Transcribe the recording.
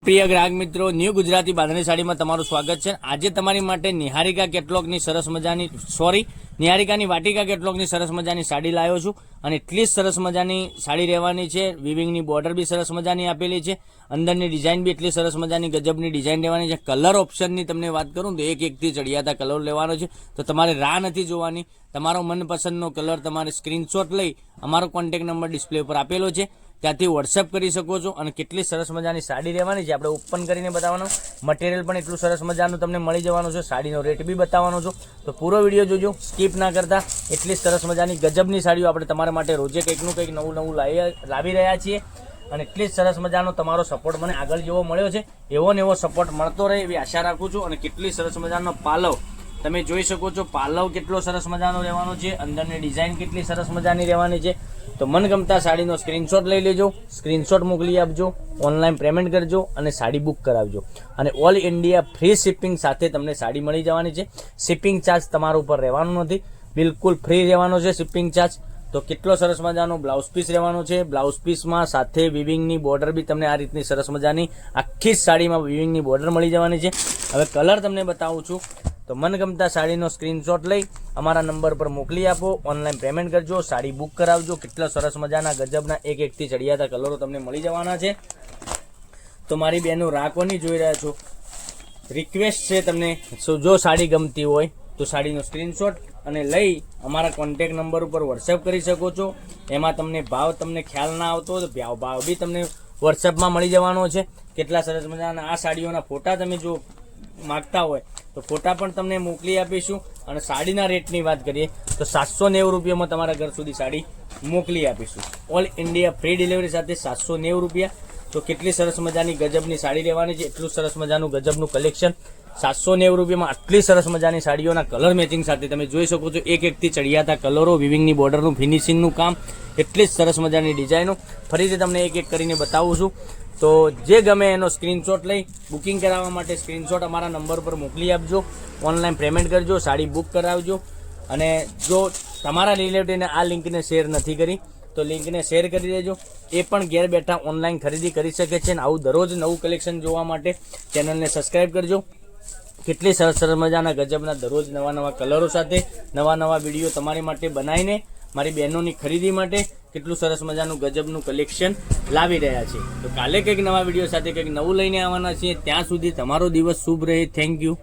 પ્રિય ગ્રાહક મિત્રો, ન્યૂ ગુજરાતી બાંધણી સાડીમાં તમારું સ્વાગત છે। આજે તમારી માટે નિહારિકા કેટલોગની સરસ મજાની નિહારિકાની વાટિકા કેટલોગની સરસ મજાની સાડી લાવ્યો છું અને એટલી સરસ મજાની સાડી રહેવાની છે। વિવિંગની બોર્ડર બી સરસ મજાની આપેલી છે, અંદરની ડિઝાઇન બી એટલી સરસ મજાની ગજબની ડિઝાઇન રહેવાની છે। કલર ઓપ્શનની તમને વાત કરું તો એકથી ચડિયાતા કલર લેવાનો છે, તો તમારે રાહ નથી જોવાની। તમારો મનપસંદનો કલર તમારે સ્ક્રીનશોટ લઈ અમારો કોન્ટેક્ટ નંબર ડિસ્પ્લે ઉપર આપેલો છે, ત્યાંથી વોટ્સએપ કરી શકો છો। અને કેટલી સરસ મજાની સાડી રહેવાની છે આપણે ઓપન કરીને બતાવવાનું, મટીરિયલ પણ એટલું સરસ મજાનું તમને મળી જવાનું છે, સાડીનો રેટ બી બતાવવાનો છું, તો પૂરો વિડીયો જોજો, સ્કીપ ના કરતા। એટલી સરસ મજાની ગજબની સાડીઓ આપણે તમારા માટે રોજે કંઈકનું કંઈક નવું લાવી રહ્યા છીએ અને એટલી સરસ મજાનો તમારો સપોર્ટ મને આગળ જેવો મળ્યો છે એવો ને એવો સપોર્ટ મળતો રહે એવી આશા રાખું છું। અને કેટલી સરસ મજાનો પાલવ તમે જોઈ શકો છો, પાલવ કેટલો સરસ મજાનો રહેવાનો છે, અંદરની ડિઝાઇન કેટલી સરસ મજાની રહેવાની છે। તો મનગમતા સાડીનો સ્ક્રીનશોટ લઈ લેજો, સ્ક્રીનશોટ મોકલી આપજો, ઓનલાઈન પેમેન્ટ કરજો અને સાડી બુક કરાવજો અને ઓલ ઇન્ડિયા ફ્રી શિપિંગ સાથે તમને સાડી મળી જવાની છે। શિપિંગ ચાર્જ તમારા ઉપર રહેવાનો નથી, બિલકુલ ફ્રી રહેવાનો છે શિપિંગ ચાર્જ। તો કેટલો સરસ મજાનો બ્લાઉઝ પીસ રહેવાનો છે, બ્લાઉઝ પીસમાં સાથે વિવિંગની બોર્ડર બી તમને આ રીતની સરસ મજાની આખી સાડીમાં વિવિંગની બોર્ડર મળી જવાની છે। હવે કલર તમને બતાવું છું, તો મનગમતા સાડીનો સ્ક્રીનશોટ લઈ અમારા નંબર પર મોકલી આપો, ઓનલાઈન પેમેન્ટ કરજો, સાડી બુક કરાવજો। કેટલા સરસ મજાના ગજબના એકથી ચડિયાતા કલરો તમને મળી જવાના છે। તો મારી બહેનો રાખવાની જોઈ રહ્યા છો, રિક્વેસ્ટ છે તમને, જો સાડી ગમતી હોય તો સાડીનો સ્ક્રીનશોટ અને લઈ અમારા કોન્ટેક્ટ નંબર ઉપર વોટ્સએપ કરી શકો છો। એમાં તમને ભાવ તમને ખ્યાલ ના આવતો હોય તો ભાવ બી તમને વોટ્સએપમાં મળી જવાનો છે। કેટલા સરસ મજાના આ સાડીઓના ફોટા તમે જો માગતા હોય તો ફોટા પણ તમને મોકલી આપીશું। અને સાડીના રેટની વાત કરીએ તો 790 રૂપિયામાં તમારા ઘર સુધી સાડી મોકલી આપીશું, ઓલ ઇન્ડિયા ફ્રી ડિલિવરી સાથે 790 રૂપિયા। તો કેટલી સરસ મજાની ગજબની સાડી રહેવાની છે, એટલું સરસ મજાનું ગજબનું કલેક્શન 790 રૂપિયામાં આટલી સરસ મજાની સાડીઓના કલર મેચિંગ સાથે તમે જોઈ શકો છો, એકથી ચડિયાતા કલરો, વિવિંગની બોર્ડરનું ફિનિશિંગનું કામ, એટલી જ સરસ મજાની ડિઝાઇનો ફરીથી તમને એક કરીને બતાવું છું। તો જે ગમે એનો સ્ક્રીનશોટ લઈ બુકિંગ કરાવવા માટે સ્ક્રીનશોટ અમારા નંબર પર મોકલી આપજો, ઓનલાઈન પેમેન્ટ કરજો, સાડી બુક કરાવજો। અને જો તમારા રિલેટિવને આ લિંકને શેર નથી કરી તો લિંકને શેર કરી દેજો, એ પણ ઘેર બેઠા ઓનલાઈન ખરીદી કરી શકે છે। અને આવું દરરોજ નવું કલેક્શન જોવા માટે ચેનલને સબસ્ક્રાઈબ કરજો। કેટલી સરસ સરસ મજાના ગજબના દરરોજ નવા કલરો સાથે નવા વિડીયો તમારી માટે બનાવીને મારી બહેનોની ખરીદી માટે કેટલું સરસ મજાનું ગજબનું કલેક્શન લાવી રહ્યા છે। તો કાલે કંઈક નવા વિડીયો સાથે કંઈક નવું લઈને આવવાના છીએ, ત્યાં સુધી તમારો દિવસ શુભ રહે। Thank you.